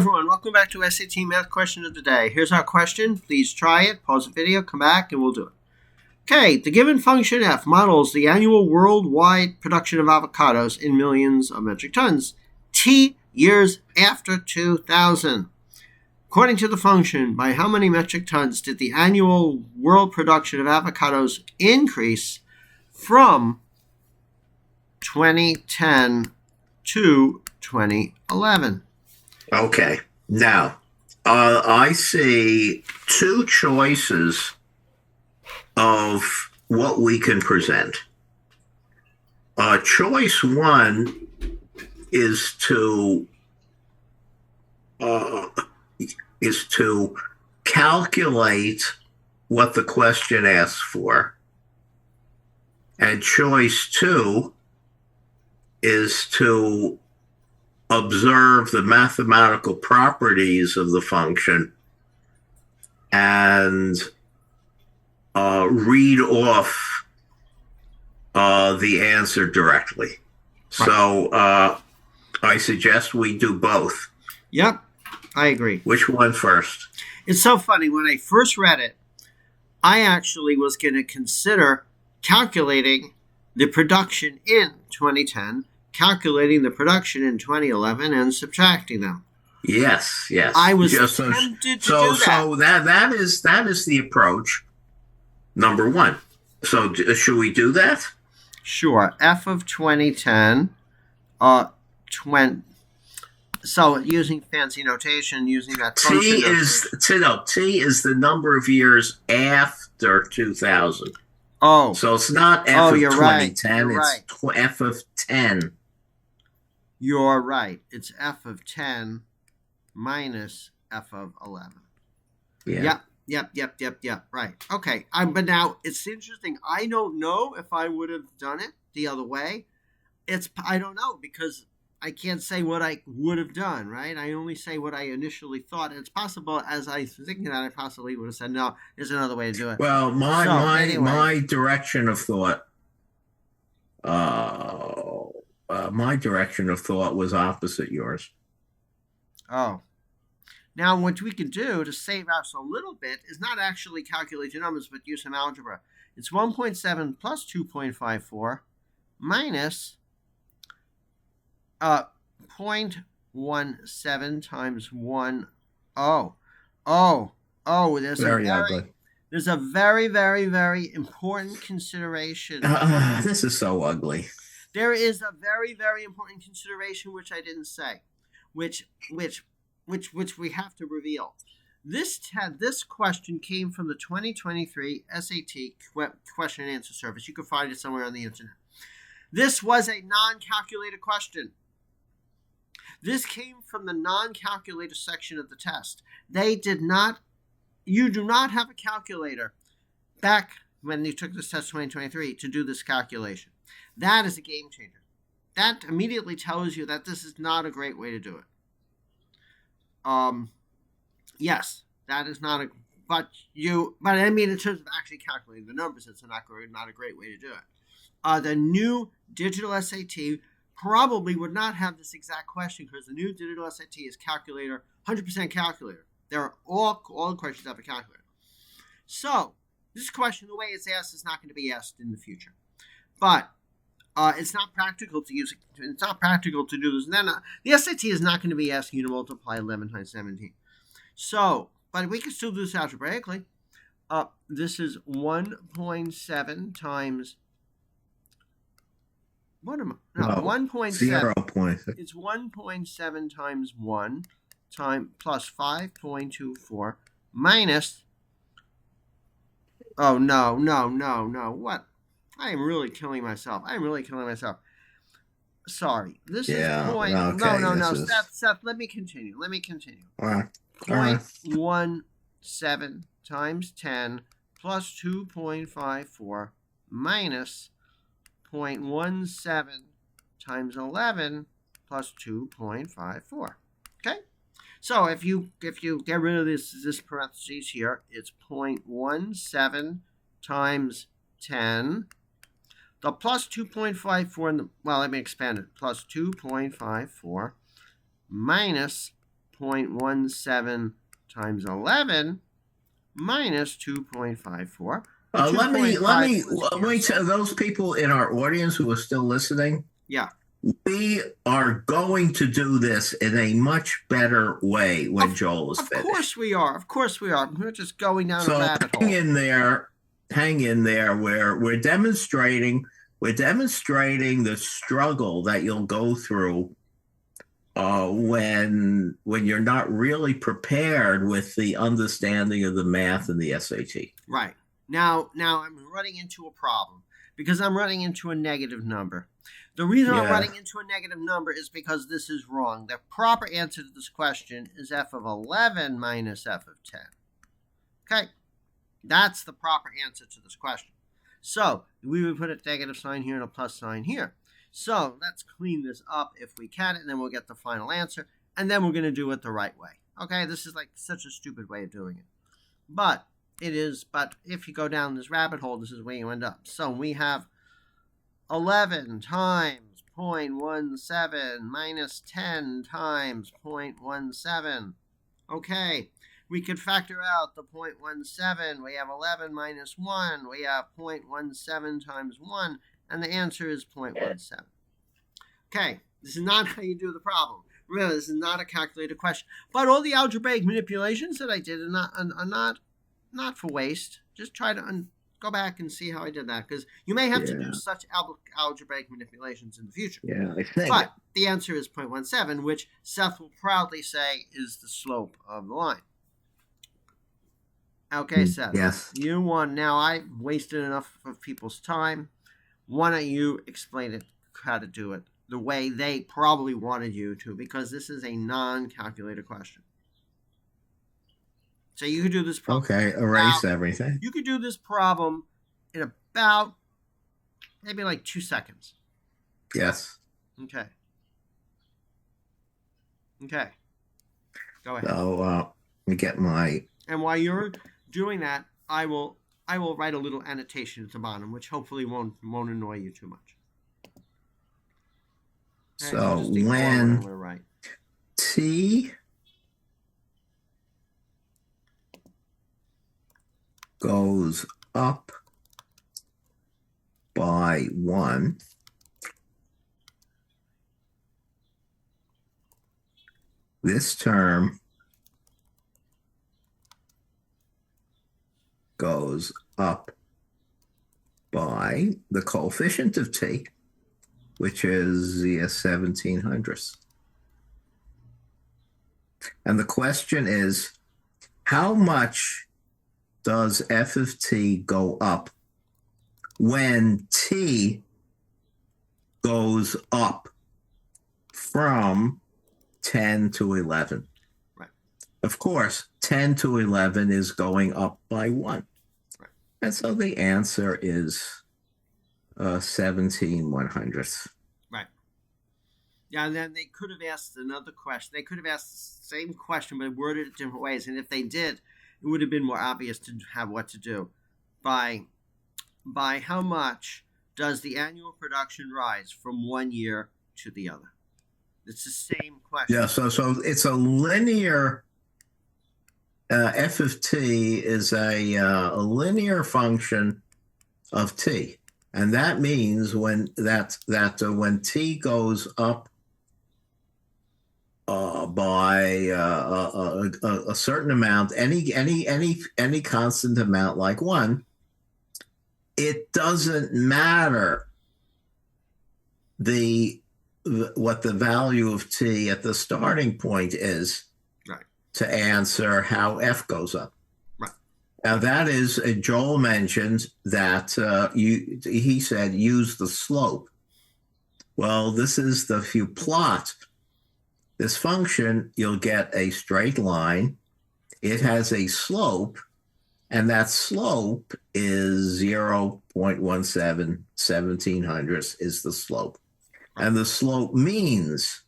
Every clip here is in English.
Everyone, welcome back to SAT Math Question of the Day. Here's our question. Please try it, pause the video, come back, and we'll do it. Okay, the given function f models the annual worldwide production of avocados in millions of metric tons, t years after 2000. According to the function, by how many metric tons did the annual world production of avocados increase from 2010 to 2011? Okay. Now, I see two choices of what we can present. Choice one is to calculate what the question asks for, and choice two is to observe the mathematical properties of the function and read off the answer directly. Right. So I suggest we do both. Yep, I agree. Which one first? It's so funny. When I first read it, I actually was going to consider calculating the production in 2010, calculating the production in 2011, and subtracting them. Yes. I was tempted to do that. So that is the approach number one. So should we do that? Sure. F of 2010, so using fancy notation, using that function. T is the number of years after 2000. Oh. So it's not F of 2010, right. It's F of 10. You're right. It's F of 10 minus F of 11. Yeah. Yep. Right. Okay. But now it's interesting. I don't know if I would have done it the other way. I don't know, because I can't say what I would have done, right? I only say what I initially thought. And it's possible, as I was thinking that, I possibly would have said, no, there's another way to do it. Well, my direction of thought, was opposite yours. Oh. Now, what we can do to save us a little bit is not actually calculate the numbers, but use some algebra. It's 1.7 plus 2.54 minus 0.17 times 1. There's a very, very, very important consideration. This is so ugly. There is a very, very important consideration which I didn't say, which we have to reveal. This question came from the 2023 SAT question and answer service. You can find it somewhere on the internet. This was a non-calculator question. This came from the non-calculator section of the test. You do not have a calculator back when you took this test 2023 to do this calculation. That is a game changer. That immediately tells you that this is not a great way to do it. Yes, that is not but I mean, in terms of actually calculating the numbers, it's not a great way to do it. The new digital SAT probably would not have this exact question, because the new digital SAT is calculator, 100% calculator. There are all the questions have a calculator. So this question, the way it's asked, is not going to be asked in the future. But it's not practical to use it. It's not practical to do this. And then the SAT is not going to be asking you to multiply 11 times 17. So, but we can still do this algebraically. This is 1.7 times. What am I? No, 1.7. 0. It's 1.7 times 1 plus 5.24 minus. Oh, no. What? I am really killing myself. Sorry. This is point. Okay, no. Seth, let me continue. All right. 0.17 times 10 plus 2.54 minus 0.17 times 11 plus 2.54. Okay? So if you get rid of this parentheses here, it's 0.17 times 10. The plus 2.54 let me expand it. Plus 2.54 minus 0.17 times 11 minus 2.54. Let me tell those people in our audience who are still listening. Yeah. We are going to do this in a much better way when Joel is finished. Of course we are. Of course we are. We're just going down a rabbit hole. Hang in there. We're demonstrating the struggle that you'll go through when you're not really prepared with the understanding of the math and the SAT. Right. Now I'm running into a problem because I'm running into a negative number. The reason I'm running into a negative number is because this is wrong. The proper answer to this question is f of 11 minus f of 10. Okay? That's the proper answer to this question. So we would put a negative sign here and a plus sign here. So let's clean this up if we can, and then we'll get the final answer, and then we're going to do it the right way. Okay? This is like such a stupid way of doing it. But if you go down this rabbit hole, this is where you end up. So we have 11 times 0.17 minus 10 times 0.17. Okay, we could factor out the 0.17. We have 11 minus 1. We have 0.17 times 1, and the answer is 0.17. Okay, this is not how you do the problem. Remember, this is not a calculated question. But all the algebraic manipulations that I did are not for waste. Just try to go back and see how I did that, because you may have to do such algebraic manipulations in the future. Yeah, I think. But the answer is 0.17, which Seth will proudly say is the slope of the line. Okay, Seth. Yes. You won. Now, I've wasted enough of people's time. Why don't you explain it, how to do it the way they probably wanted you to, because this is a non-calculated question. So you could do this problem. Okay, erase everything. You could do this problem in about maybe like 2 seconds. Yes. Okay. Go ahead. So let me get my. And while you're doing that, I will write a little annotation at the bottom, which hopefully won't annoy you too much. Okay, so when right. T goes up by 1, this term goes up by the coefficient of T, which is the 1700ths. And the question is, how much does f of t go up when t goes up from 10 to 11? Right. Of course, 10 to 11 is going up by 1. Right. And so the answer is 17/100ths. Right. Yeah, and then they could have asked another question. They could have asked the same question, but worded it different ways. And if they did, it would have been more obvious to have what to do. By how much does the annual production rise from one year to the other? It's the same question. Yeah, so it's a linear. F of t is a linear function of t, and that means when when t goes up by a certain amount, any constant amount like 1, it doesn't matter what the value of t at the starting point is, right, to answer how f goes up. Right. Now that is, Joel mentioned that he said use the slope. Well, this is if you plot this function, you'll get a straight line. It has a slope, and that slope is 0.17 1700ths is the slope. And the slope means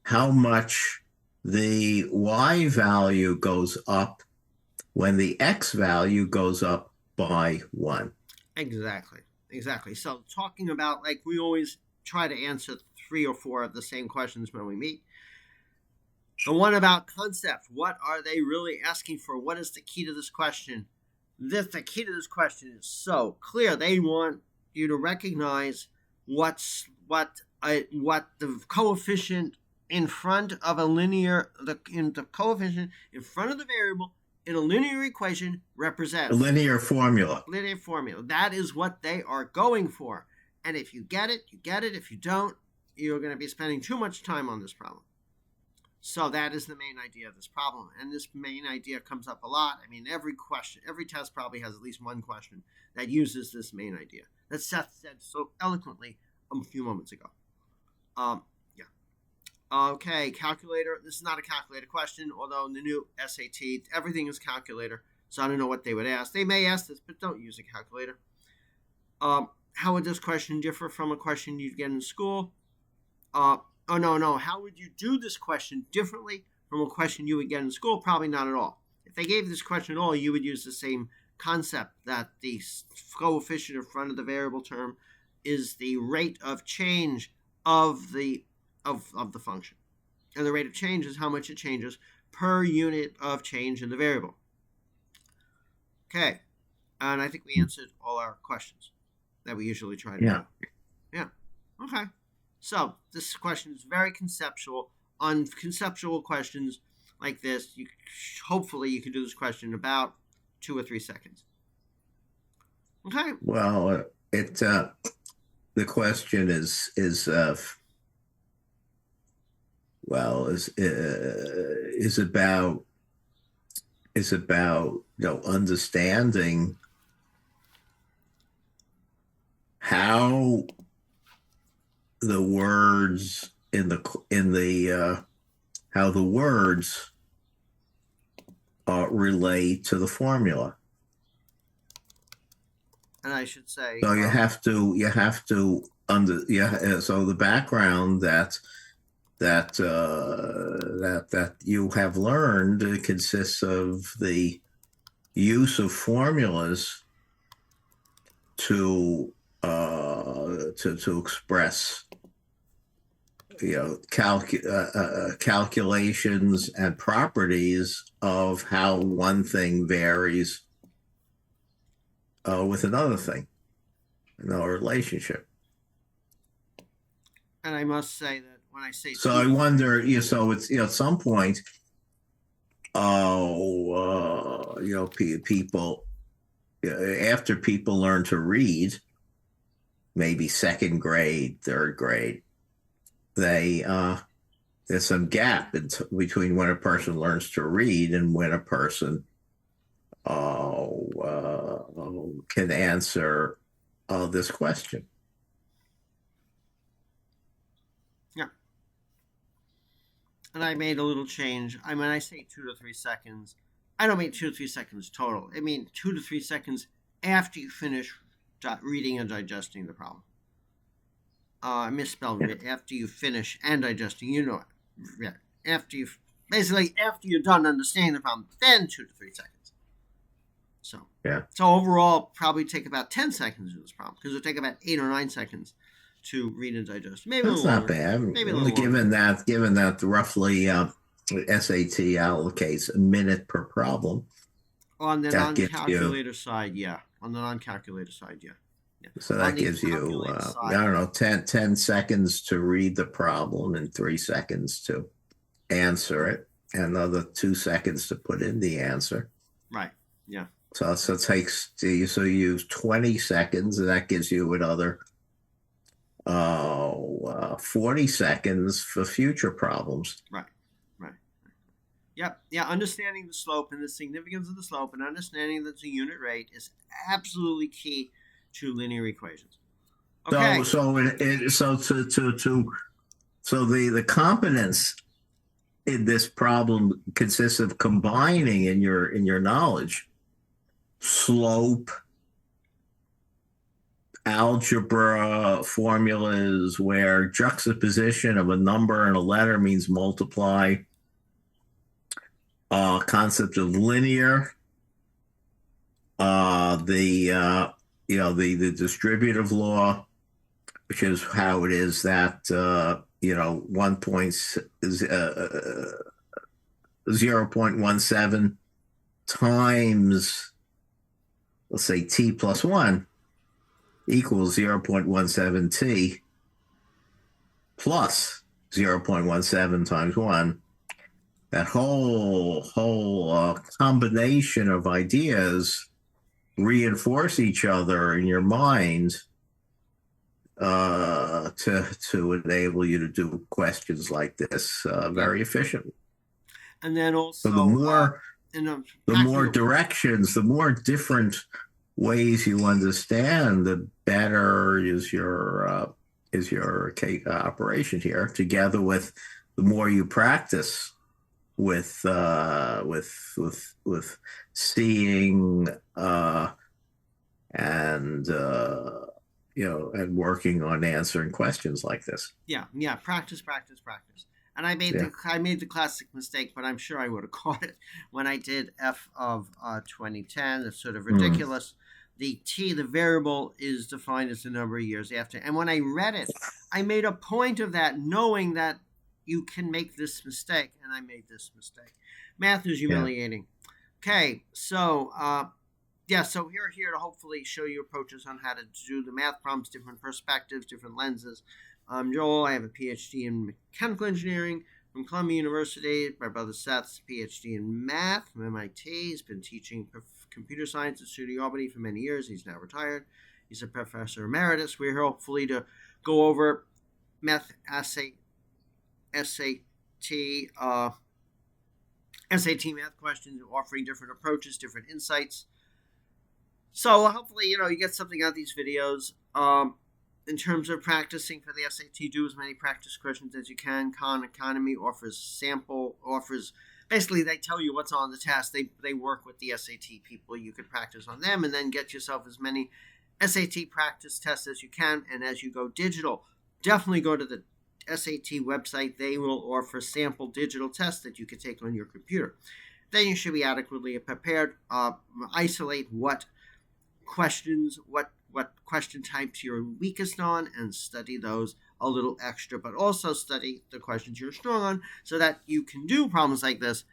how much the y value goes up when the x value goes up by 1. Exactly. So talking about, like, we always try to answer 3 or 4 of the same questions when we meet. The one about concept. What are they really asking for? What is the key to this question? The key to this question is so clear. They want you to recognize what the coefficient in front of a the coefficient in front of the variable in a linear equation represents. A linear formula. Linear formula. That is what they are going for. And if you get it, you get it. If you don't, you're going to be spending too much time on this problem. So that is the main idea of this problem. And this main idea comes up a lot. I mean, every test probably has at least one question that uses this main idea that Seth said so eloquently a few moments ago. Yeah. Okay, calculator. This is not a calculator question, although in the new SAT, everything is calculator. So I don't know what they would ask. They may ask this, but don't use a calculator. How would this question differ from a question you'd get in school? Oh, no. How would you do this question differently from a question you would get in school? Probably not at all. If they gave this question at all, you would use the same concept that the coefficient in front of the variable term is the rate of change of the function. And the rate of change is how much it changes per unit of change in the variable. Okay. And I think we answered all our questions that we usually try to do. Yeah. Okay. So this question is very conceptual. On conceptual questions like this, hopefully you can do this question in about 2 or 3 seconds. Okay. Well, the question is about understanding how the words how the words relate to the formula. And I should say, so you have to so the background that you have learned consists of the use of formulas to express calculations and properties of how one thing varies with another thing, another relationship. And I must say that when I say so, I wonder. So it's at some point, people after people learn to read, maybe second grade, third grade, there's some gap between when a person learns to read and when a person can answer this question. Yeah. And I made a little change. I mean, I say 2 to 3 seconds. I don't mean 2 to 3 seconds total. I mean 2 to 3 seconds after you finish reading and digesting the problem. I misspelled it. After you finish and digesting, it. Yeah. After you're done understanding the problem, then 2 to 3 seconds. So overall, probably take about 10 seconds to do this problem because it'll take about 8 or 9 seconds to read and digest. Maybe that's not bad. Maybe a little given that roughly SAT allocates a minute per problem. On the non-calculator side, yeah. On the non-calculator side, yeah. So that gives you, I don't know, 10 seconds to read the problem and 3 seconds to answer it, and another 2 seconds to put in the answer. Right. Yeah. So it takes you use 20 seconds, and that gives you another 40 seconds for future problems. Right. Yep. Yeah. Understanding the slope and the significance of the slope, and understanding that the unit rate is absolutely key to linear equations. Okay. So the competence in this problem consists of combining in your knowledge slope, algebra formulas where juxtaposition of a number and a letter means multiply, concept of linear, the distributive law, which is how it is that 1 point is 0.17 times, let's say, t plus 1 equals 0.17t plus 0.17 times 1. That whole combination of ideas reinforce each other in your mind to enable you to do questions like this very efficiently. And then So also, the more practical directions, the more different ways you understand, the better is your operation here. Together with the more you practice with seeing and and working on answering questions like this. Yeah, practice. And I made the classic mistake, but I'm sure I would have caught it when I did F of 2010. It's sort of ridiculous. The t, the variable, is defined as the number of years after. And when I read it, I made a point of that, knowing that you can make this mistake, and I made this mistake. Math is humiliating. Okay, so so we're here to hopefully show you approaches on how to do the math problems, different perspectives, different lenses. I'm Joel. I have a PhD in mechanical engineering from Columbia University. My brother Seth's a PhD in math from MIT. He's been teaching computer science at SUNY Albany for many years. He's now retired. He's a professor emeritus. We're here hopefully to go over math SAT math questions, offering different approaches, different insights. So hopefully, you get something out of these videos. In terms of practicing for the SAT, do as many practice questions as you can. Khan Academy offers basically they tell you what's on the test. They work with the SAT people. You could practice on them and then get yourself as many SAT practice tests as you can. And as you go digital, definitely go to the SAT website. They will offer sample digital tests that you can take on your computer. Then you should be adequately prepared. Isolate what questions, what question types you're weakest on, and study those a little extra, but also study the questions you're strong on so that you can do problems like this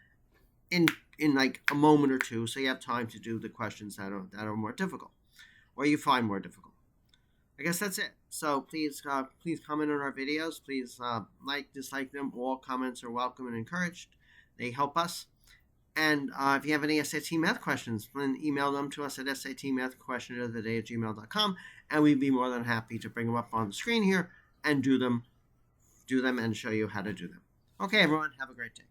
in like a moment or two, so you have time to do the questions that are more difficult or you find more difficult. I guess that's it. So please comment on our videos. Please dislike them. All comments are welcome and encouraged. They help us. And if you have any SAT math questions, then email them to us at satmathquestionoftheday@gmail.com, and we'd be more than happy to bring them up on the screen here and do them and show you how to do them. Okay, everyone, have a great day.